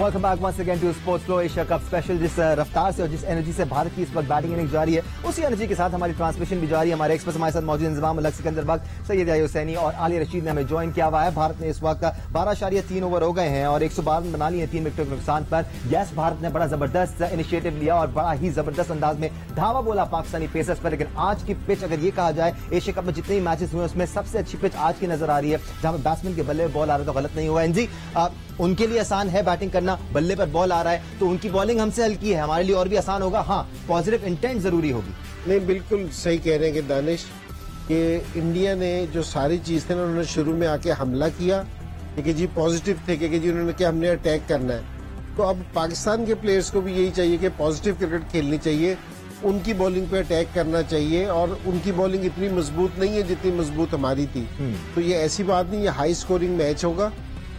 Welcome back once again to sports flow Asia cup special. जिस रफ्तार से और जिस एनर्जी से भारत की इस वक्त बैटिंग इनिंग्स जारी है, उसी एनर्जी के साथ हमारी ट्रांसमिशन भी जारी है। हमारे एक्सपर्ट हमारे साथ मौजूद इंतजाम अलग सिकंदर बख्श, सैयद याहिया हुसैनी और आलिया रशीद ने हमें ज्वाइन किया हुआ है। भारत ने इस वक्त 12.3 ओवर हो गए हैं और 112 रन बना लिए 3 विकेटों के नुकसान पर। यस, भारत ने बड़ा जबरदस्त इनिशिएटिव लिया और बड़ा ही जबरदस्त अंदाज में धावा बोला पाकिस्तानी पेसर्स पर। लेकिन आज की पिच अगर ये कहा जाए एशिया कप में जितने ही मैचेस हुए उसमें सबसे अच्छी पिच आज की नजर आ रही है, जहां पर बैट्समैन के बल्ले बॉल आ रहा है तो गलत नहीं हुआ। जी, उनके लिए आसान है बैटिंग करना, बल्ले पर बॉल आ रहा है तो उनकी बॉलिंग हमसे हल्की है, हमारे लिए और भी आसान होगा। हाँ, पॉजिटिव इंटेंट जरूरी होगी। नहीं, बिल्कुल सही कह रहे हैं कि दानिश कि इंडिया ने जो सारी चीज थे ना, उन्होंने शुरू में आके हमला किया कि जी पॉजिटिव थे कि जी उन्होंने क्या हमने अटैक करना है। तो अब पाकिस्तान के प्लेयर्स को भी यही चाहिए कि पॉजिटिव क्रिकेट खेलनी चाहिए, उनकी बॉलिंग पे अटैक करना चाहिए। और उनकी बॉलिंग इतनी मजबूत नहीं है जितनी मजबूत हमारी थी। तो ये ऐसी बात नहीं, ये हाई स्कोरिंग मैच होगा।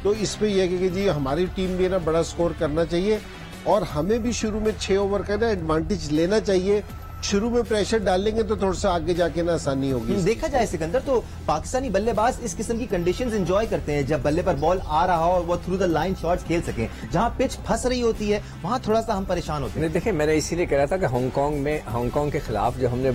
तो इस पे यह है कि जी हमारी टीम भी ना बड़ा स्कोर करना चाहिए और हमें भी शुरू में 6 ओवर का ना एडवांटेज लेना चाहिए। शुरू में प्रेशर डालेंगे तो थोड़ा सा आगे जाके ना आसानी होगी। देखा जाए सिकंदर तो पाकिस्तानी बल्लेबाज इस किस्म की कंडीशंस एंजॉय करते हैं, जब बल्ले पर बॉल आ रहा हो और वो थ्रू द लाइन शॉट्स खेल सकें। जहां पिच फंस रही होती है वहां थोड़ा सा हम परेशान होते हैं। देखिए, मैंने इसीलिए कह रहा था कि हांगकांग के खिलाफ जो हमने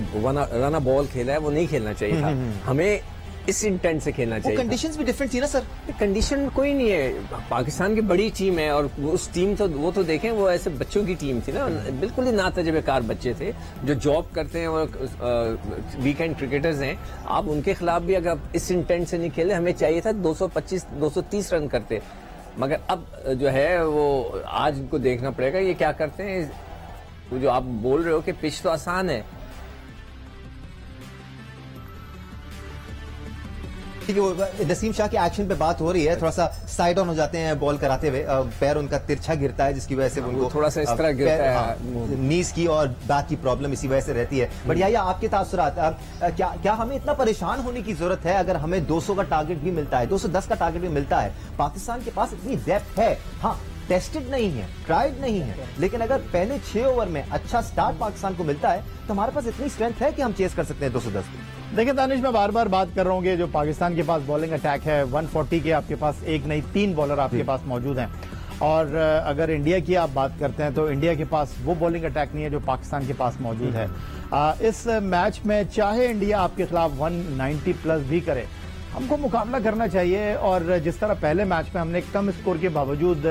रन बॉल खेला है वो नहीं खेलना चाहिए था, हमें इस इंटेंट से खेलना चाहिए। कंडीशंस भी डिफरेंट थी ना सर। कंडीशन कोई नहीं है, पाकिस्तान की बड़ी टीम है और उस टीम तो वो तो देखें, वो ऐसे बच्चों की टीम थी ना, बिल्कुल ही ना तजुर्बेकार बच्चे थे जो जॉब करते हैं और वीकेंड क्रिकेटर्स हैं। आप उनके खिलाफ भी अगर इस इंटेंट से नहीं खेले, हमें चाहिए था 225-230 रन करते, मगर अब जो है वो आज इनको देखना पड़ेगा ये क्या करते हैं। तो जो आप बोल रहे हो कि पिच तो आसान है, नसीम शाह के एक्शन पे बात हो रही है, थोड़ा सा साइड ऑन हो जाते हैं बॉल कराते हुए, पैर उनका तिरछा गिरता है जिसकी वजह से उनको थोड़ा सा इस तरह गिरता है, नीज की और बैक की प्रॉब्लम इसी वजह से रहती है। बट या आपके तासुरात, क्या हमें इतना परेशान होने की जरूरत है? अगर हमें 200 का टारगेट भी मिलता है, 210 का टारगेट भी मिलता है, पाकिस्तान के पास इतनी डेप्थ है। हाँ, टेस्टेड नहीं है, ट्राइड नहीं है, लेकिन अगर पहले 6 ओवर में अच्छा स्टार्ट पाकिस्तान को मिलता है तो हमारे पास इतनी स्ट्रेंथ है कि हम चेस कर सकते हैं 210 की। देखिए दानिश, मैं बार बार बात कर रहा हूँ कि जो पाकिस्तान के पास बॉलिंग अटैक है, 140 के आपके पास एक नहीं 3 बॉलर आपके पास मौजूद हैं। और अगर इंडिया की आप बात करते हैं तो इंडिया के पास वो बॉलिंग अटैक नहीं है जो पाकिस्तान के पास मौजूद है। इस मैच में चाहे इंडिया आपके खिलाफ 190 प्लस भी करे, हमको मुकाबला करना चाहिए। और जिस तरह पहले मैच में हमने कम स्कोर के बावजूद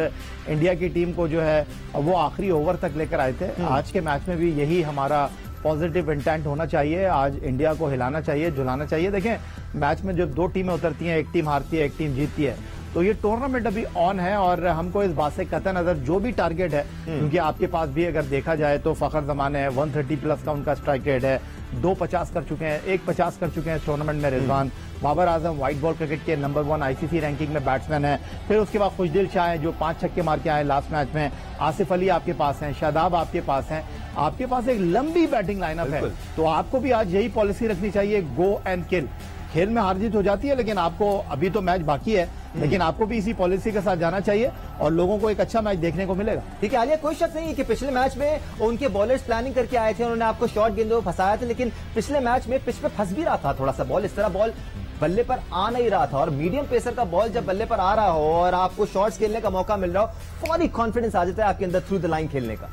इंडिया की टीम को जो है वो आखिरी ओवर तक लेकर आए थे, आज के मैच में भी यही हमारा पॉजिटिव इंटेंट होना चाहिए। आज इंडिया को हिलाना चाहिए, झुलाना चाहिए। देखें, मैच में जब 2 टीमें उतरती हैं, एक टीम हारती है, एक टीम जीतती है, तो ये टूर्नामेंट अभी ऑन है और हमको इस बात से कतई नजर जो भी टारगेट है, क्योंकि आपके पास भी अगर देखा जाए तो फखर जमान है, 130 प्लस का उनका स्ट्राइक रेट है, 250 कर चुके हैं, 150 कर चुके हैं इस टूर्नामेंट में Rizwan. Babar Azam white ball cricket के नंबर 1 आईसीसी रैंकिंग में बैट्समैन है। फिर उसके बाद खुशदिल शाह है जो 5 छक्के मार के आए लास्ट मैच में, आसिफ अली आपके पास हैं, शादाब आपके पास हैं, आपके पास एक लंबी बैटिंग लाइनअप है। तो आपको भी आज यही पॉलिसी रखनी चाहिए, गो एंड किल। खेल में हार जीत हो जाती है, लेकिन आपको अभी तो मैच बाकी है, लेकिन आपको भी इसी पॉलिसी के साथ जाना चाहिए और लोगों को एक अच्छा मैच देखने को मिलेगा। ठीक है आलिया, कोई शक नहीं है कि पिछले मैच में उनके बॉलर्स प्लानिंग करके आए थे, उन्होंने आपको शॉर्ट गेंदों में फंसाया था, लेकिन पिछले मैच में पिच पे फंस भी रहा था थोड़ा सा बॉल, इस तरह बॉल बल्ले पर आ नहीं रहा था। और मीडियम पेसर का बॉल जब बल्ले पर आ रहा हो और आपको शॉट्स खेलने का मौका मिल रहा हो, फौरी कॉन्फिडेंस आ जाता है आपके अंदर थ्रू द लाइन खेलने का।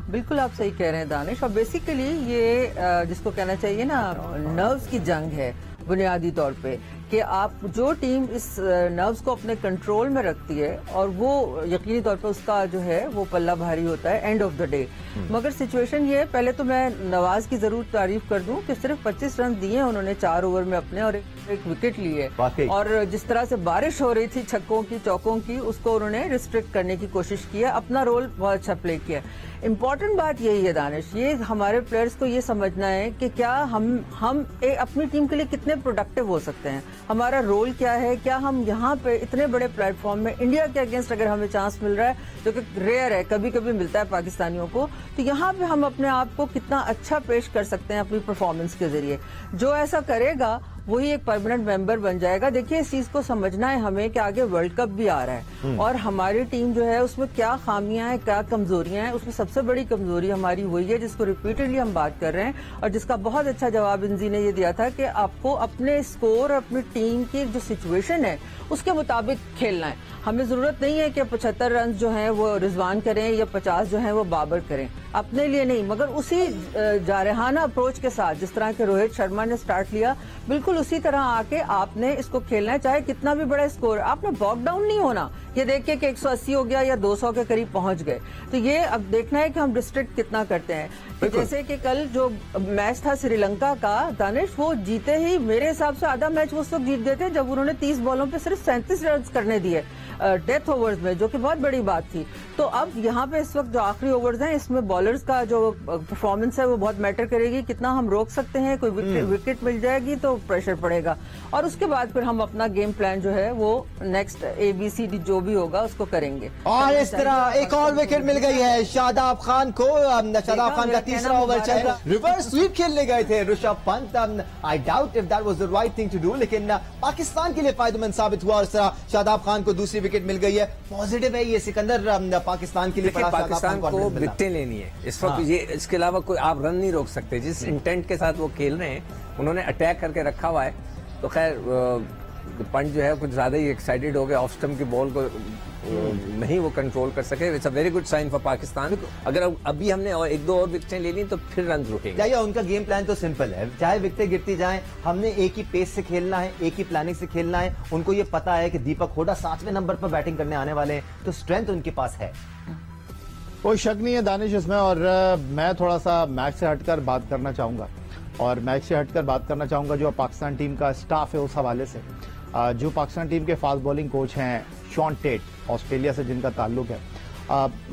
बिल्कुल आप सही कह रहे हैं दानिश, और बेसिकली ये जिसको कहना चाहिए ना, नर्व्स की जंग है बुनियादी तौर पे, कि आप जो टीम इस नर्व्स को अपने कंट्रोल में रखती है और वो यकीनी तौर पे उसका जो है वो पल्ला भारी होता है एंड ऑफ द डे। मगर सिचुएशन ये है, पहले तो मैं नवाज की जरूर तारीफ कर दूं कि सिर्फ 25 रन दिए उन्होंने 4 ओवर में अपने और एक विकेट लिए, और जिस तरह से बारिश हो रही थी छक्कों की चौकों की, उसको उन्होंने रिस्ट्रिक्ट करने की कोशिश की है, अपना रोल बहुत अच्छा प्ले किया। इम्पोर्टेंट बात यही है दानिश, ये हमारे प्लेयर्स को ये समझना है कि क्या हम अपनी टीम के लिए कितने प्रोडक्टिव हो सकते हैं, हमारा रोल क्या है, क्या हम यहाँ पे इतने बड़े प्लेटफॉर्म में इंडिया के अगेंस्ट अगर हमें चांस मिल रहा है, जो कि रेयर है, कभी कभी मिलता है पाकिस्तानियों को, तो यहाँ पे हम अपने आप को कितना अच्छा पेश कर सकते हैं अपनी परफॉर्मेंस के जरिए। जो ऐसा करेगा वही एक परमानेंट मेंबर बन जाएगा। देखिए, इस चीज को समझना है हमें कि आगे वर्ल्ड कप भी आ रहा है और हमारी टीम जो है उसमें क्या खामियां हैं, क्या कमजोरियां हैं। उसमें सबसे बड़ी कमजोरी हमारी वही है जिसको रिपीटेडली हम बात कर रहे हैं और जिसका बहुत अच्छा जवाब इंजी ने ये दिया था कि आपको अपने स्कोर, अपनी टीम की जो सिचुएशन है उसके मुताबिक खेलना है। हमें जरूरत नहीं है कि 75 रन जो हैं वो रिजवान करें या 50 जो हैं वो बाबर करें, अपने लिए नहीं, मगर उसी जारहाना अप्रोच के साथ जिस तरह के रोहित शर्मा ने स्टार्ट लिया, बिल्कुल उसी तरह आके आपने इसको खेलना है, चाहे कितना भी बड़ा स्कोर। आपने बॉक डाउन नहीं होना ये देख के कि 180 हो गया या 200 के करीब पहुंच गए। तो ये अब देखना है कि हम रिस्ट्रिक्ट कितना करते हैं। जैसे कि कल जो मैच था श्रीलंका का, दानिश, वो जीते ही मेरे हिसाब से आधा मैच वो उस वक्त जीत गए थे जब उन्होंने 30 बॉलों पे सिर्फ 37 रन करने दिए डेथ ओवर्स में, जो कि बहुत बड़ी बात थी। तो अब यहाँ पे इस वक्त जो आखिरी ओवर्स हैं इसमें बॉलर्स का जो परफॉर्मेंस है वो बहुत मैटर करेगी। कितना हम रोक सकते हैं, कोई विकेट मिल जाएगी तो प्रेशर पड़ेगा और उसके बाद फिर हम अपना गेम प्लान जो है वो नेक्स्ट ABCD जो भी होगा उसको करेंगे। और इस तरह एक और विकेट मिल गई है शादाब खान को। शादाब खान का तीसरा ओवर चल रहा, रिवर्स स्वीप खेलने गए थे Rishabh Pant. I doubt if that was the right thing to do, लेकिन पाकिस्तान के लिए फायदेमंद साबित हुआ और इस तरह शादाब खान को दूसरी विकेट मिल गई है। पॉजिटिव है ये सिकंदर पाकिस्तान के लिए। पाकिस्तान को विकेटें लेनी है इस वक्त। ये इसके अलावा कोई आप रन नहीं रोक सकते। जिस इंटेंट के साथ वो खेल रहे हैं, उन्होंने अटैक करके रखा हुआ है। तो खैर पंत जो है कुछ ज्यादा ही एक्साइटेड हो गए, ऑफ स्टंप की बॉल को नहीं वो कंट्रोल कर सके। It's a very good sign for Pakistan. अगर अभी हमने और 1-2 और विकेटें ले ली तो फिर रन रुकेंगे। या उनका गेम प्लान तो सिंपल है, चाहे विकेटें गिरती जाएं, हमने एक ही पेस से खेलना है, एक ही प्लानिंग से खेलना है। उनको ये पता है कि दीपक हुडा 7वें नंबर पर बैटिंग करने आने वाले हैं, तो स्ट्रेंथ उनके पास है, कोई शक नहीं है दानिश इसमें। और मैं थोड़ा सा मैच से हटकर बात करना चाहूंगा जो पाकिस्तान टीम का स्टाफ है उस हवाले से। जो पाकिस्तान टीम के फास्ट बॉलिंग कोच हैं शॉन टेट, ऑस्ट्रेलिया से जिनका ताल्लुक है।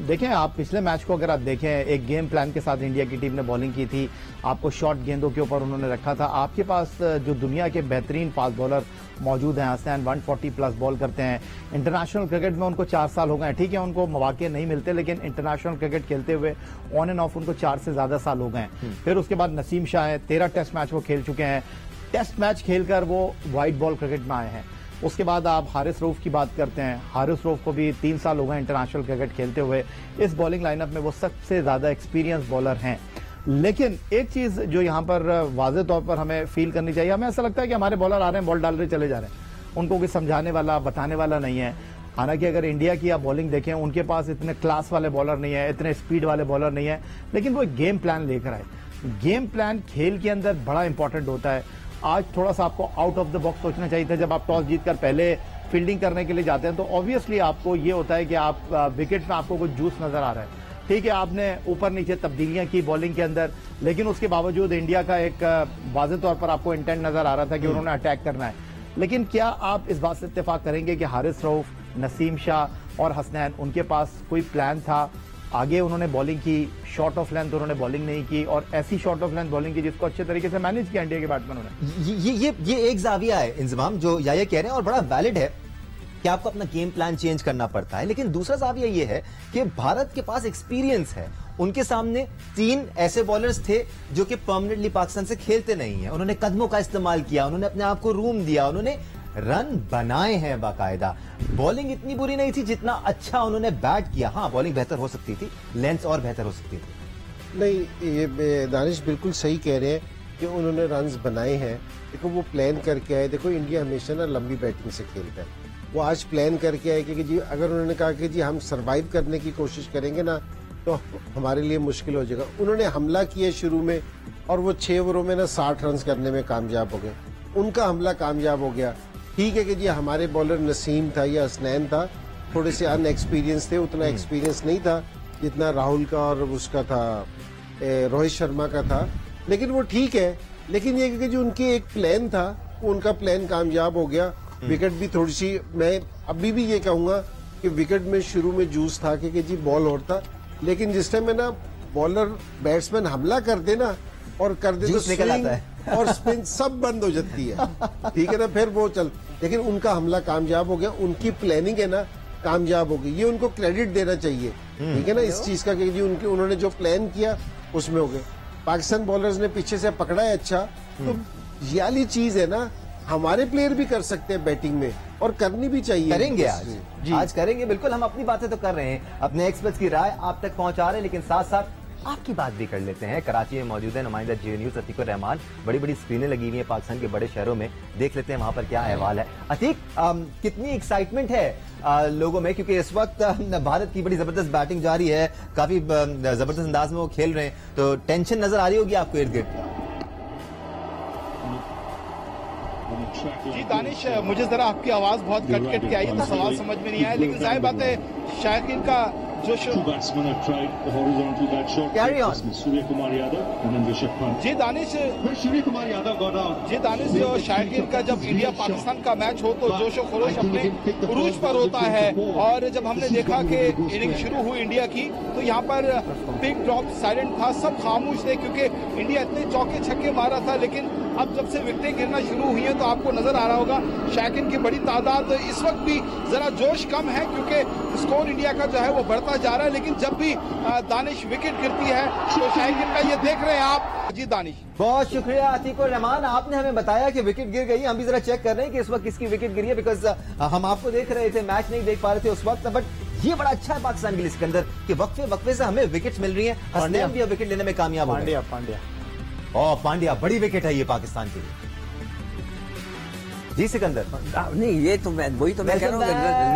देखें, आप पिछले मैच को अगर आप देखें, एक गेम प्लान के साथ इंडिया की टीम ने बॉलिंग की थी। आपको शॉर्ट गेंदों के ऊपर उन्होंने रखा था। आपके पास जो दुनिया के बेहतरीन फास्ट बॉलर मौजूद हैं, हसनैन 140 प्लस बॉल करते हैं। इंटरनेशनल क्रिकेट में उनको 4 साल हो गए, ठीक है, उनको मौके नहीं मिलते, लेकिन इंटरनेशनल क्रिकेट खेलते हुए ऑन एंड ऑफ उनको 4 से ज्यादा साल हो गए हैं। फिर उसके बाद नसीम शाह है, 13 टेस्ट मैच वो खेल चुके हैं। टेस्ट मैच खेलकर वो व्हाइट बॉल क्रिकेट में आए हैं। उसके बाद आप हारिस रऊफ की बात करते हैं, हारिस रऊफ को भी 3 साल हो गए इंटरनेशनल क्रिकेट खेलते हुए। इस बॉलिंग लाइनअप में वो सबसे ज्यादा एक्सपीरियंस बॉलर हैं। लेकिन एक चीज जो यहाँ पर वाज़ेह तौर पर हमें फील करनी चाहिए, हमें ऐसा लगता है कि हमारे बॉलर आ रहे हैं, बॉल डाल रहे चले जा रहे हैं, उनको कोई समझाने वाला, बताने वाला नहीं है। हालांकि अगर इंडिया की आप बॉलिंग देखें, उनके पास इतने क्लास वाले बॉलर नहीं है, इतने स्पीड वाले बॉलर नहीं है, लेकिन वो एक गेम प्लान लेकर आए। गेम प्लान खेल के अंदर बड़ा इंपॉर्टेंट होता है। आज थोड़ा सा आपको आउट ऑफ द बॉक्स सोचना चाहिए था। जब आप टॉस जीतकर पहले फील्डिंग करने के लिए जाते हैं तो ऑब्वियसली आपको ये होता है कि आप विकेट में आपको कुछ जूस नजर आ रहा है। ठीक है, आपने ऊपर नीचे तब्दीलियां की बॉलिंग के अंदर, लेकिन उसके बावजूद इंडिया का एक वाज़ेह तौर पर आपको इंटेंट नजर आ रहा था कि उन्होंने अटैक करना है। लेकिन क्या आप इस बात से इत्तेफाक करेंगे कि हारिस रऊफ, नसीम शाह और हसनैन, उनके पास कोई प्लान था? आगे उन्होंने बॉलिंग की, शॉर्ट ऑफ लेंथ उन्होंने बॉलिंग नहीं की, और ऐसी शॉर्ट ऑफ लेंथ बॉलिंग की जिसको अच्छे तरीके से मैनेज किया इंडिया के बैट्समैनों ने। ये एक जाविया है इंजमाम जो या कह रहे हैं और बड़ा वैलिड है कि आपको अपना गेम प्लान चेंज करना पड़ता है। लेकिन दूसरा जाविया ये है कि भारत के पास एक्सपीरियंस है। उनके सामने 3 ऐसे बॉलर्स थे जो कि परमानेंटली पाकिस्तान से खेलते नहीं है। उन्होंने कदमों का इस्तेमाल किया, उन्होंने अपने आप को रूम दिया, उन्होंने रन बनाए हैं बाकायदा। बॉलिंग इतनी बुरी नहीं थी जितना अच्छा उन्होंने बैट किया। हाँ, बॉलिंग बेहतर हो सकती थी, लेंथ और बेहतर हो सकती थी। नहीं, ये दानिश बिल्कुल सही कह रहे हैं कि उन्होंने रन्स बनाए हैं। देखो, वो प्लान करके आए। देखो, इंडिया हमेशा ना लंबी बैटिंग से खेलता है। वो आज प्लान करके आए कि जी अगर उन्होंने कहा कि जी हम सरवाइव करने की कोशिश करेंगे ना तो हमारे लिए मुश्किल हो जाएगा। उन्होंने हमला किया शुरू में और वो 6 ओवरों में ना 60 रन करने में कामयाब हो गए। उनका हमला कामयाब हो गया। ठीक है कि जी हमारे बॉलर नसीम था या हसनैन था, थोड़े से अनएक्सपीरियंस थे, उतना एक्सपीरियंस नहीं था जितना राहुल का और उसका था, रोहित शर्मा का था। लेकिन वो ठीक है। लेकिन ये कि जो उनके एक प्लान था, उनका प्लान कामयाब हो गया। विकेट भी थोड़ी सी, मैं अभी भी ये कहूंगा कि विकेट में शुरू में जूस था कि जी बॉल होता, लेकिन जिस टाइम में ना बॉलर बैट्समैन हमला कर दे ना और कर दे तो स्विंग और स्पिन सब बंद हो जाती है। ठीक है ना, फिर वो चल। लेकिन उनका हमला कामयाब हो गया, उनकी प्लानिंग है ना कामयाब हो गई। ये उनको क्रेडिट देना चाहिए, ठीक है ना, इस चीज का कि जी उन्होंने जो प्लान किया उसमें हो गए। पाकिस्तान बॉलर्स ने पीछे से पकड़ा है अच्छा, तो ये वाली चीज है ना, हमारे प्लेयर भी कर सकते हैं बैटिंग में, और करनी भी चाहिए। करेंगे आज करेंगे, बिल्कुल। हम अपनी बातें तो कर रहे हैं, अपने एक्सपर्ट्स की राय आप तक पहुंचा रहे हैं, लेकिन साथ साथ आपकी बात भी कर लेते हैं। कराची में मौजूद है नुमाइंदा JNU अतीक रहमान। बड़ी बड़ी स्क्रीनें लगी हुई हैं पाकिस्तान के बड़े शहरों में, देख लेते हैं वहां पर क्या अहवाल है। अतीक, कितनी एक्साइटमेंट है लोगों में, क्योंकि इस वक्त भारत की बड़ी जबरदस्त बैटिंग जारी है, काफी जबरदस्त अंदाज में वो खेल रहे हैं, तो टेंशन नजर आ रही होगी आपको इर्द गिर्द? जी दानिश, मुझे जरा आपकी आवाज बहुत कट कट के आई तो सवाल समझ में नहीं आया, लेकिन जाहिर बात है शायकीन का जो कैरी ऑन। सूर्य कुमार यादव जी दानिश, जी दानिश, जो शायकीन का जब इंडिया पाकिस्तान का मैच हो तो जोशो खरोश अपने उरूज पर होता है, और जब हमने देखा कि इनिंग शुरू हुई इंडिया की तो यहाँ पर पिक ड्रॉप साइलेंट था, सब खामोश थे, क्योंकि इंडिया इतने चौके छक्के मारा था। लेकिन अब जब से विकेटें गिरना शुरू हुई हैं तो आपको नजर आ रहा होगा शायकीन की बड़ी तादाद। इस वक्त भी जरा जोश कम है क्योंकि स्कोर इंडिया का जो है वो बढ़ता जा रहा है, लेकिन जब भी दानिश विकेट गिरती है तो शायकीन का ये देख रहे हैं आप। जी दानिश, बहुत शुक्रिया अतीक रहमान, आपने हमें बताया कि विकेट गिर गई। हम भी जरा चेक कर रहे हैं कि इस वक्त किसकी विकेट गिरी है, बिकॉज हम आपको देख रहे थे, मैच नहीं देख पा रहे थे उस वक्त, बट ये बड़ा अच्छा है पाकिस्तान के लिए सिकंदर कि वक्फे वक्फे से हमें विकेट मिल रही है। हसनैन भी विकेट लेने में कामयाब हो गए। पांड्या बड़ी विकेट है ये पाकिस्तान के लिए। जी सिकंदर, नहीं ये तो मैं वही तो मैं कह रहा हूँ,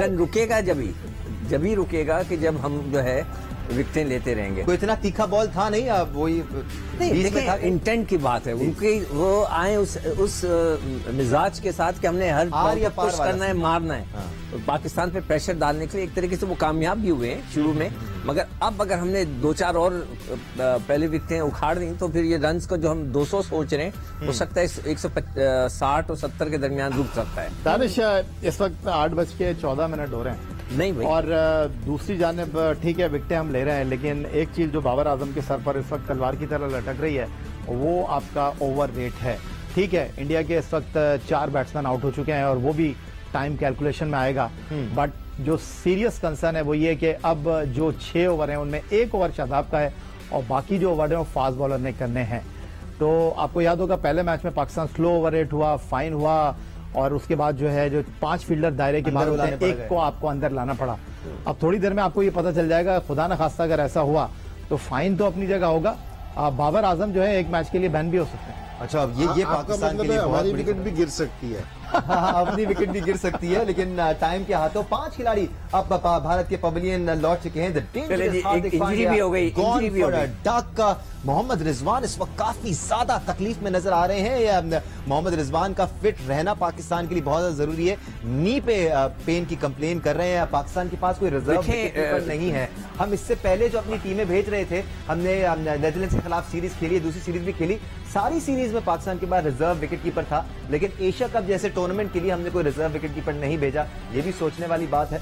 रन रुकेगा जब ही रुकेगा कि जब हम जो है विकेटें लेते रहेंगे। कोई इतना तीखा बॉल था नहीं, अब वही देखिए इंटेंट की बात है उनकी, वो आए उस मिजाज के साथ कि हमने हर बॉल को पुश करना है, मारना है। हाँ। पाकिस्तान पे प्रेशर डालने के लिए एक तरीके से वो कामयाब भी हुए हैं शुरू में, मगर अब अगर हमने 2-4 और पहले विकेटें उखाड़ दी तो फिर ये रन्स को जो हम 200 सोच रहे हैं हो सकता है 160 और 70 के दरमियान रुक सकता है। दानिश, इस वक्त 8:14 हो रहे हैं नहीं भाई, और दूसरी जानिब ठीक है विकेटें हम ले रहे हैं, लेकिन एक चीज जो बाबर आजम के सर पर इस वक्त तलवार की तरह लटक रही है वो आपका ओवर रेट है। ठीक है, इंडिया के इस वक्त 4 बैट्समैन आउट हो चुके हैं और वो भी टाइम कैलकुलेशन में आएगा, बट जो सीरियस कंसर्न है वो ये कि अब जो 6 ओवर हैं उनमें 1 ओवर शादाब का है और बाकी जो ओवर है वो फास्ट बॉलर ने करने हैं। तो आपको याद होगा पहले मैच में पाकिस्तान स्लो ओवर रेट हुआ, फाइन हुआ, और उसके बाद जो है जो 5 फील्डर दायरे के बाहर होते हैं, एक को आपको अंदर लाना पड़ा। अब थोड़ी देर में आपको ये पता चल जाएगा, खुदा न खास्ता अगर ऐसा हुआ तो फाइन तो अपनी जगह होगा, बाबर आजम जो है एक मैच के लिए बैन भी हो सकते हैं। अच्छा, अब ये पाकिस्तान के लिए हमारी विकेट भी गिर सकती है। अपनी विकेट भी गिर सकती है, लेकिन टाइम के हाथों 5 खिलाड़ी अब भारत के पवेलियन लौट चुके हैं। इंजरी भी हो गई, डक मोहम्मद रिजवान इस वक्त काफी ज्यादा तकलीफ में नजर आ रहे हैं। मोहम्मद रिजवान का फिट रहना पाकिस्तान के लिए बहुत ज्यादा जरूरी है। नी पे पेन की कंप्लेन कर रहे हैं। पाकिस्तान के पास कोई रिजर्व विकेट नहीं है। हम इससे पहले जो अपनी टीमें भेज रहे थे, हमने नेदरलैंड्स के खिलाफ सीरीज खेली, दूसरी सीरीज भी खेली, सारी सीरीज में पाकिस्तान के पास रिजर्व विकेट कीपर था, लेकिन एशिया कप जैसे टूर्नामेंट के लिए हमने कोई रिजर्व विकेट कीपर नहीं भेजा। ये भी सोचने वाली बात है।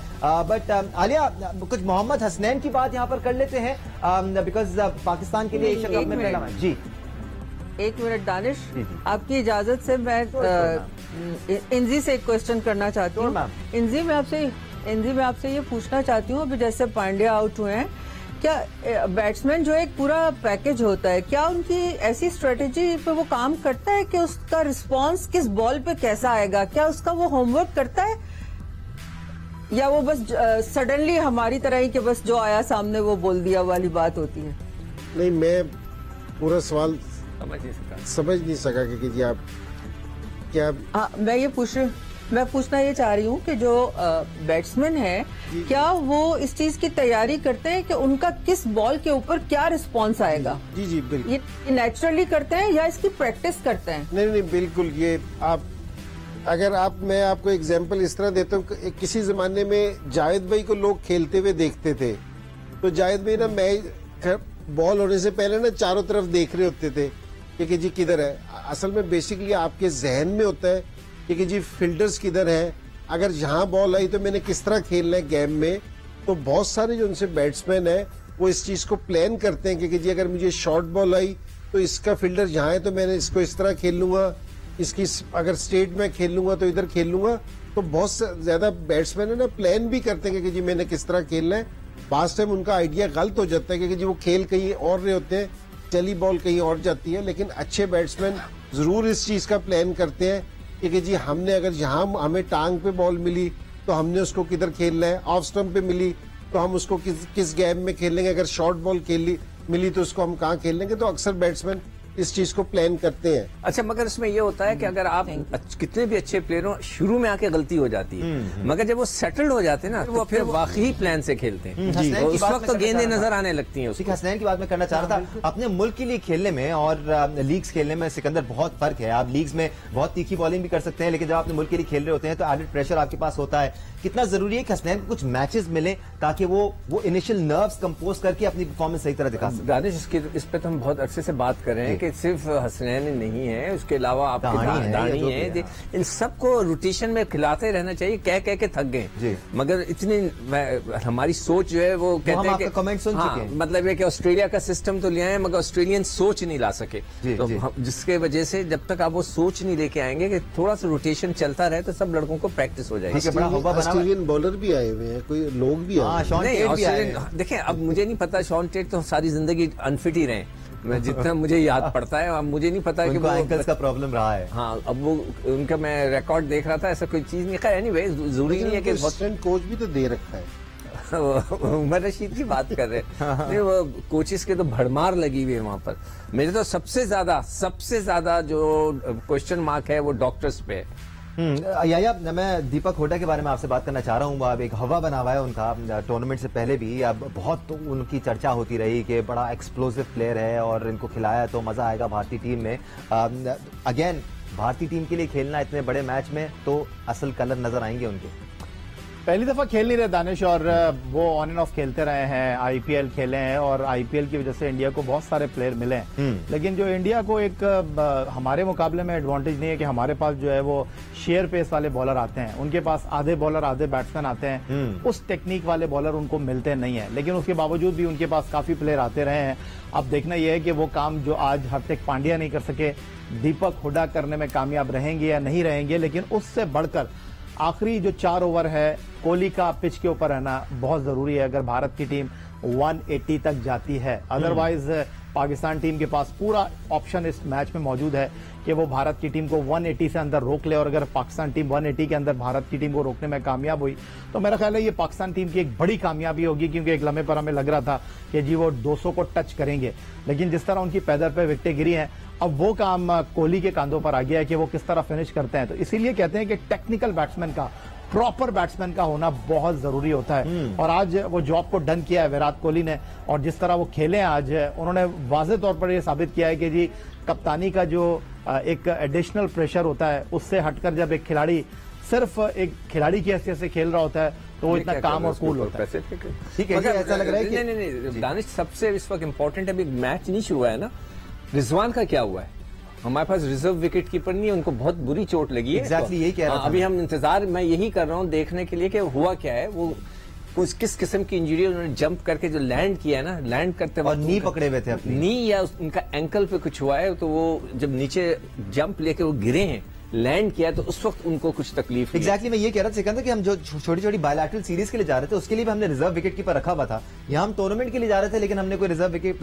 बट आलिया, कुछ मोहम्मद हसनैन की बात यहाँ पर कर लेते हैं, बिकॉज पाकिस्तान के लिए एशिया कप में पहला मैच। जी 1 मिनट दानिश, आपकी इजाजत से मैं इंजी से एक क्वेश्चन करना चाहती हूँ। इंजी मैं आपसे ये पूछना चाहती हूँ, अभी जैसे पांड्या आउट हुए हैं, क्या बैट्समैन जो एक पूरा पैकेज होता है, क्या उनकी ऐसी स्ट्रेटेजी पे वो काम करता है कि उसका रिस्पांस किस बॉल पे कैसा आएगा? क्या उसका वो होमवर्क करता है, या वो बस सडनली हमारी तरह ही कि बस जो आया सामने वो बोल दिया वाली बात होती है? नहीं, मैं पूरा सवाल समझ नहीं सका कि जी आप क्या। हाँ, मैं पूछना ये चाह रही हूँ कि जो बैट्समैन है, क्या वो इस चीज की तैयारी करते हैं कि उनका किस बॉल के ऊपर क्या रिस्पांस आएगा? जी बिल्कुल। ये नेचुरली करते हैं या इसकी प्रैक्टिस करते हैं? नहीं बिल्कुल। ये मैं आपको एग्जांपल इस तरह देता हूँ, किसी जमाने में जावेद भाई को लोग खेलते हुए देखते थे, तो जावेद भाई ना मैच बॉल होने से पहले ना चारों तरफ देख रहे होते थे कि जी किधर है। असल में बेसिकली आपके जहन में होता है कि जी फील्डर्स किधर है, अगर जहां बॉल आई तो मैंने किस तरह खेलना है गेम में। तो बहुत सारे जो उनसे बैट्समैन है वो इस चीज को प्लान करते हैं कि जी अगर मुझे शॉर्ट बॉल आई तो इसका फील्डर जहां है तो मैंने इसको इस तरह खेल लूंगा, इसकी अगर स्ट्रेट में खेल लूंगा तो इधर खेल लूंगा। तो बहुत ज्यादा बैट्समैन है ना प्लान भी करते हैं कि जी मैंने किस तरह खेलना है। पास टाइम उनका आइडिया गलत हो जाता है कि जी वो खेल कहीं और रहे होते हैं, चली बॉल कहीं और जाती है। लेकिन अच्छे बैट्समैन जरूर इस चीज का प्लान करते हैं कि जी हमने अगर यहाँ हमें टांग पे बॉल मिली तो हमने उसको किधर खेलना है, ऑफ स्टंप पे मिली तो हम उसको किस गैप में खेलेंगे, अगर शॉर्ट बॉल मिली तो उसको हम कहाँ खेलेंगे। तो अक्सर बैट्समैन इस चीज को प्लान करते हैं। अच्छा, मगर इसमें ये होता है कि अगर आप कितने भी अच्छे प्लेयर हो, शुरू में आके गलती हो जाती है, मगर जब वो सेटल्ड हो जाते हैं ना, तो वो फिर वाकई प्लान से खेलते हैं। तो उस वक्त तो गेंदें नजर आने लगती हैं। हसनैन की बात मैं करना चाह रहा था, अपने मुल्क के लिए खेलने में और लीग्स खेलने में सिकंदर बहुत फर्क है। आप लीग्स में बहुत तीखी बॉलिंग भी कर सकते हैं, लेकिन जब अपने मुल्क के लिए खेल रहे होते हैं तो एडेड प्रेशर आपके पास होता है। कितना जरूरी है कि हसनैन को कुछ मैचेस मिले ताकि वो इनिशियल नर्व्स कंपोज करके अपनी परफॉर्मेंस सही तरह दिखा सके। दानिश, इस पे तो हम बहुत अरसे से बात कर रहे हैं कि सिर्फ हसनैन नहीं है, उसके अलावा आपके दानी है, इन सबको रोटेशन में खिलाते रहना चाहिए। कह के थक गए, मगर इतनी हमारी सोच जो है वो कहते हैं कि कमेंट सुन चुके हैं। मतलब है कि ऑस्ट्रेलिया का सिस्टम तो ले आए मगर ऑस्ट्रेलियन सोच नहीं ला सके। तो जिसके वजह से जब तक आप वो सोच नहीं लेके आएंगे कि थोड़ा सा रोटेशन चलता रहे तो सब लड़कों को प्रैक्टिस हो जाएगी। ऑस्ट्रेलियन बॉलर भी आए हुए हैं, कोई लोग भी आए। देखिए, अब मुझे नहीं पता, शॉन टेट तो सारी जिंदगी अनफिट ही रहे, मैं जितना मुझे याद पड़ता है। अब मुझे नहीं पता है कि वो एंकल्स का प्रॉब्लम रहा है। हाँ, अब वो उनका मैं रिकॉर्ड देख रहा था, ऐसा कोई चीज नहीं। खैर एनीवे, जरूरी नहीं है कि असिस्टेंट कोच भी तो दे रखा है। उमर रशीद की बात कर रहे हैं। वो कोचेस के तो भड़मार लगी हुई है वहां पर। मेरे तो सबसे ज्यादा जो क्वेश्चन मार्क है वो डॉक्टर्स पे है। या मैं दीपक हुड्डा के बारे में आपसे बात करना चाह रहा हूँ। अब एक हवा बना हुआ है उनका टूर्नामेंट से पहले भी। अब बहुत उनकी चर्चा होती रही कि बड़ा एक्सप्लोसिव प्लेयर है और इनको खिलाया तो मजा आएगा भारतीय टीम में। अगेन भारतीय टीम के लिए खेलना इतने बड़े मैच में तो असल कलर नजर आएंगे उनके। पहली दफा खेल नहीं रहे दानिश, और वो ऑन एंड ऑफ खेलते रहे हैं, आईपीएल खेले हैं और आईपीएल की वजह से इंडिया को बहुत सारे प्लेयर मिले हैं। लेकिन जो इंडिया को एक हमारे मुकाबले में एडवांटेज नहीं है कि हमारे पास जो है वो शेयर पेस वाले बॉलर आते हैं। उनके पास आधे बॉलर आधे बैट्समैन आते हैं, उस टेक्निक वाले बॉलर उनको मिलते नहीं है। लेकिन उसके बावजूद भी उनके पास काफी प्लेयर आते रहे हैं। अब देखना यह है कि वो काम जो आज हार्दिक पांड्या नहीं कर सके, दीपक हुड्डा करने में कामयाब रहेंगे या नहीं रहेंगे। लेकिन उससे बढ़कर आखिरी जो 4 ओवर है, कोहली का पिच के ऊपर रहना बहुत जरूरी है अगर भारत की टीम 180 तक जाती है। अदरवाइज पाकिस्तान टीम के पास पूरा ऑप्शन इस मैच में मौजूद है कि वो भारत की टीम को 180 से अंदर रोक ले, और अगर पाकिस्तान टीम 180 के अंदर भारत की टीम को रोकने में कामयाब हुई तो मेरा ख्याल है ये पाकिस्तान टीम की एक बड़ी कामयाबी होगी। क्योंकि एक लम्हे पर हमें लग रहा था कि जी वो 200 को टच करेंगे, लेकिन जिस तरह उनकी पैदर पे विकेटें गिरी हैं, अब वो काम कोहली के कांधों पर आ गया है कि वो किस तरह फिनिश करते हैं। तो इसीलिए कहते हैं कि टेक्निकल बैट्समैन का, प्रॉपर बैट्समैन का होना बहुत जरूरी होता है। और आज वो जॉब को डन किया है विराट कोहली ने, और जिस तरह वो खेले हैं आज, उन्होंने वाज़ेह तौर पर यह साबित किया है कि जी कप्तानी का जो एक एडिशनल प्रेशर होता है, उससे हटकर जब एक खिलाड़ी सिर्फ एक खिलाड़ी की हैसियत से खेल रहा होता है तो वो इतना काम और कूल होता है। ठीक है, ऐसा लग रहा है कि नहीं दानिश, सबसे इस वक्त इम्पोर्टेंट है, अभी मैच नहीं शुरू हुआ है ना, रिजवान का क्या हुआ है? हमारे पास रिजर्व विकेट कीपर नहीं है, उनको बहुत बुरी चोट लगी है। एग्जैक्टली यही कह रहा था। अभी हम इंतजार, मैं यही कर रहा हूँ देखने के लिए कि हुआ क्या है, वो किस किस्म की इंजरी, उन्होंने जंप करके जो लैंड किया है ना, लैंड करते वक्त नी पकड़े हुए थे अपनी, नी या उनका एंकल पे कुछ हुआ है, तो वो जब नीचे जंप लेके वो गिरे हैं, लैंड किया, तो उस वक्त उनको कुछ तकलीफ। एग्जैक्टली मैं ये कह रहा था सिकंदर कि हम जो छोटी छोटी बायलैटरल सीरीज के लिए जा रहे थे उसके लिए भी हमने रिजर्व विकेट कीपर रखा हुआ था। यहाँ हम टूर्नामेंट के लिए जा रहे थे लेकिन हमने कोई रिजर्व विकेट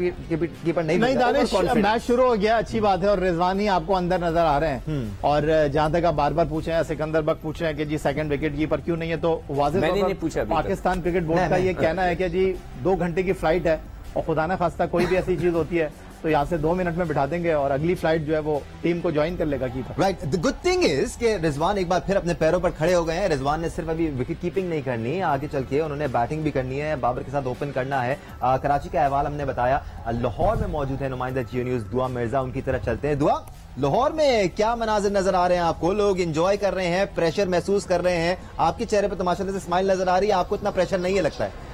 कीपर नहीं दानिश, मैच शुरू हो गया, अच्छी बात है, और रिजवान ही आपको अंदर नजर आ रहे हैं। और जहां तक आप बार बार पूछे हैं, सिकंदर बक पूछे हैं कि जी सेकंड विकेट कीपर क्यों नहीं है, तो वाज़ेह पाकिस्तान क्रिकेट बोर्ड का ये कहना है कि जी 2 घंटे की फ्लाइट है और खुदा ना खास्ता कोई भी ऐसी चीज होती है तो यहाँ से 2 मिनट में बिठा देंगे और अगली फ्लाइट जो है वो टीम को ज्वाइन कर लेगा keeper. Right, the good thing is कि रिजवान एक बार फिर अपने पैरों पर खड़े हो गए हैं। रिजवान ने सिर्फ अभी विकेट कीपिंग नहीं करनी, आगे चल के उन्होंने बैटिंग भी करनी है, बाबर के साथ ओपन करना है। कराची का अहवाल हमने बताया। लाहौर में मौजूद है नुमाइंदा जियो न्यूज दुआ मिर्जा, उनकी तरफ चलते हैं। दुआ, लाहौर में क्या मनाजिर नजर आ रहे हैं आपको? लोग एंजॉय कर रहे हैं, प्रेशर महसूस कर रहे हैं, आपके चेहरे पर तो माशाल्लाह से स्माइल नजर आ रही है, आपको इतना प्रेशर नहीं है लगता है?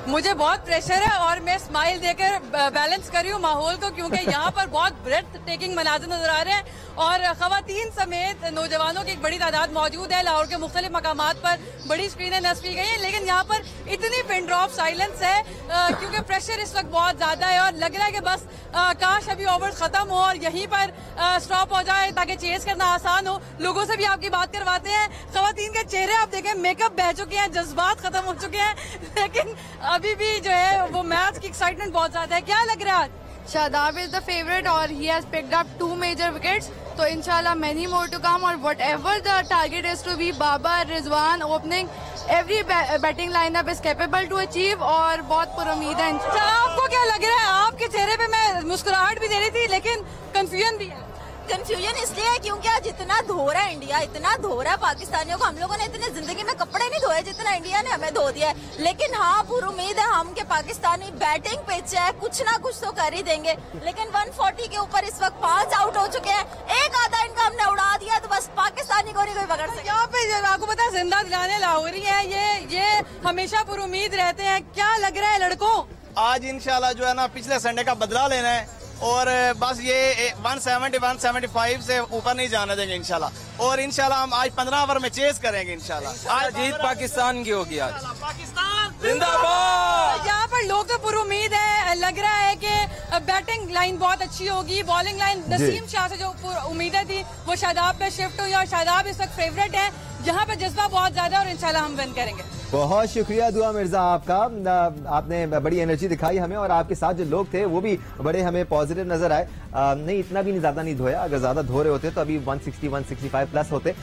मुझे बहुत प्रेशर है और मैं स्माइल देकर बैलेंस कर रही हूँ माहौल को, क्योंकि यहाँ पर बहुत ब्रेथ टेकिंग मनाजिर नजर आ रहे हैं और खवातीन समेत नौजवानों की एक बड़ी तादाद मौजूद है। लाहौर के मुख्तलिफ मकामात पर बड़ी स्क्रीनें नस्ब की गई हैं, लेकिन यहाँ पर इतनी पिन ड्रॉप साइलेंस है क्योंकि प्रेशर इस वक्त बहुत ज्यादा है और लग रहा है कि बस काश अभी ओवर्स खत्म हो और यहीं पर स्टॉप हो जाए ताकि चेस करना आसान हो। लोगों से भी आपकी बात करवाते हैं, खवातीन के चेहरे आप देखें, मेकअप बह चुके हैं, जज्बात खत्म हो चुके हैं, लेकिन अभी भी जो है वो मैच की एक्साइटमेंट बहुत ज्यादा है। क्या लग रहा है? Shadab is the favorite और he has picked up 2 major wickets. तो इंशाल्लाह many more to come और whatever the target is to be Babar, Rizwan opening, every batting lineup is capable to achieve और बहुत पुरुमीद है। आपको क्या लग रहा है? आपके चेहरे पे मैं मुस्कुराहट भी दे रही थी लेकिन कंफ्यूजन भी है। कंफ्यूजन इसलिए है क्योंकि आज इतना धो रहा है इंडिया, इतना धो रहा है पाकिस्तानियों को। हम लोगों ने इतने जिंदगी में कपड़े नहीं धोए जितना इंडिया ने हमें धो दिया है। लेकिन हाँ, पूरी उम्मीद है हम के पाकिस्तानी बैटिंग पिच है, कुछ ना कुछ तो कर ही देंगे। लेकिन 140 के ऊपर इस वक्त 5 आउट हो चुके हैं, एक आधा इनका हमने उड़ा दिया तो बस पाकिस्तानी को नहीं कोई पकड़ सके। यहाँ पे आपको पता है जिंदा दिलाने लाहौरी है, ये हमेशा पूरी उम्मीद रहते हैं। क्या लग रहा है लड़कों? आज इंशाल्लाह जो है ना पिछले संडे का बदला लेना है और बस ये 170 175 से ऊपर नहीं जाने देंगे इंशाल्लाह। और इंशाल्लाह हम आज 15 ओवर में चेस करेंगे इंशाल्लाह। आज जीत पाकिस्तान की होगी। आज पाकिस्तान जिंदाबाद। यहाँ पर लोग तो पूरी उम्मीद है, लग रहा है कि बैटिंग लाइन बहुत अच्छी होगी, बॉलिंग लाइन नसीम शाह से जो उम्मीदें थी वो शादाब पे शिफ्ट हुई और शादाब इस वक्त फेवरेट है। यहाँ पे जज्बा बहुत ज्यादा और इंशाल्लाह हम विन करेंगे। बहुत शुक्रिया दुआ मिर्जा आपका, आपने बड़ी एनर्जी दिखाई हमें और आपके साथ जो लोग थे वो भी बड़े हमें पॉजिटिव नजर आए। नहीं, इतना भी नहीं, ज्यादा नहीं धोया। अगर ज्यादा धो रहे होते तो अभी 160 165 प्लस होते।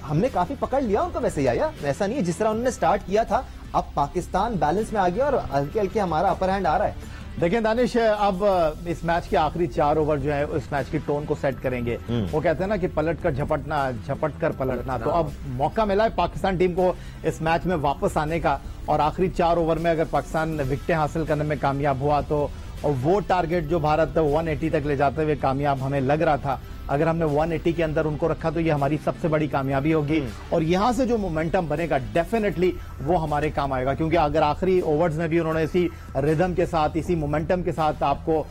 हमने काफी पकड़ लिया उनको वैसे। या ऐसा नहीं है, जिस तरह उन्होंने स्टार्ट किया था अब पाकिस्तान बैलेंस में आ गया और हल्के हल्के हमारा अपर हैंड आ रहा है। देखिए दानिश, अब इस मैच के आखिरी 4 ओवर जो है उस मैच की टोन को सेट करेंगे। वो कहते हैं ना कि पलट कर झपटना, झपट कर पलटना। तो अब मौका मिला है पाकिस्तान टीम को इस मैच में वापस आने का और आखिरी 4 ओवर में अगर पाकिस्तान विकेटें हासिल करने में कामयाब हुआ तो वो टारगेट जो भारत 180 तक ले जाते हुए कामयाब हमें लग रहा था, अगर हमने 180 के अंदर उनको रखा तो ये हमारी सबसे बड़ी कामयाबी होगी। और यहां से जो मोमेंटम बनेगा डेफिनेटली वो हमारे काम आएगा, क्योंकि अगर आखिरी ओवर्स में भी उन्होंने इसी रिदम के साथ, इसी मोमेंटम के साथ आपको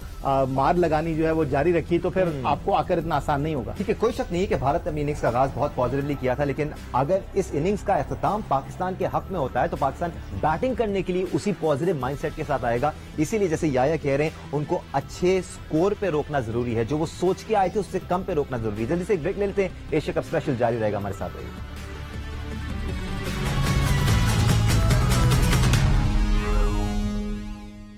मार लगानी जो है वो जारी रखी तो फिर आपको आकर इतना आसान नहीं होगा। ठीक है, कोई शक नहीं है कि भारत ने इनिंग्स का आगाज बहुत पॉजिटिवली किया था, लेकिन अगर इस इनिंग्स का अख्ताम पाकिस्तान के हक में होता है तो पाकिस्तान बैटिंग करने के लिए उसी पॉजिटिव माइंडसेट के साथ आएगा। इसीलिए जैसे याया कह रहे हैं, उनको अच्छे स्कोर पे रोकना जरूरी है। जो वो सोच के आए थे उससे कम पे रोकना जरूरी है। जल्दी से एक ब्रेक ले लेते हैं। एशिया कप स्पेशल जारी रहेगा, हमारे साथ रहिए।